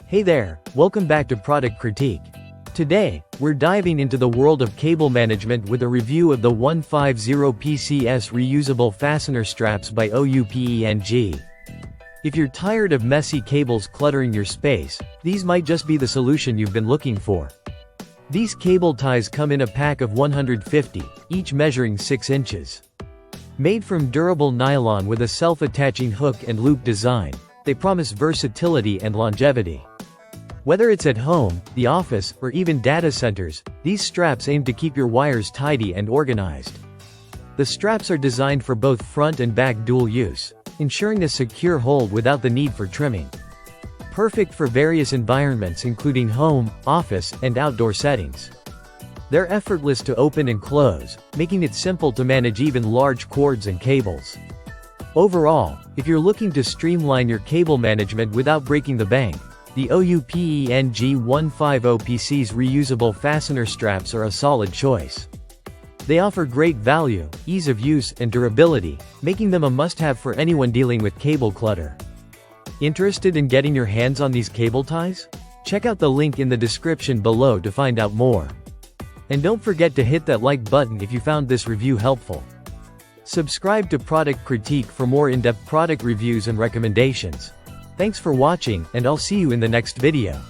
Hey there, welcome back to Product Critique. Today, we're diving into the world of cable management with a review of the 150PCS Reusable Fastener Straps by OUPENG. If you're tired of messy cables cluttering your space, these might just be the solution you've been looking for. These cable ties come in a pack of 150, each measuring 6 inches. Made from durable nylon with a self-attaching hook and loop design, they promise versatility and longevity. Whether it's at home, the office, or even data centers, these straps aim to keep your wires tidy and organized. The straps are designed for both front and back dual use, ensuring a secure hold without the need for trimming. Perfect for various environments including home, office, and outdoor settings. They're effortless to open and close, making it simple to manage even large cords and cables. Overall, if you're looking to streamline your cable management without breaking the bank, the OUPENG 150PC's reusable fastener straps are a solid choice. They offer great value, ease of use, and durability, making them a must-have for anyone dealing with cable clutter. Interested in getting your hands on these cable ties? Check out the link in the description below to find out more. And don't forget to hit that like button if you found this review helpful. Subscribe to Product Critique for more in-depth product reviews and recommendations. Thanks for watching, and I'll see you in the next video.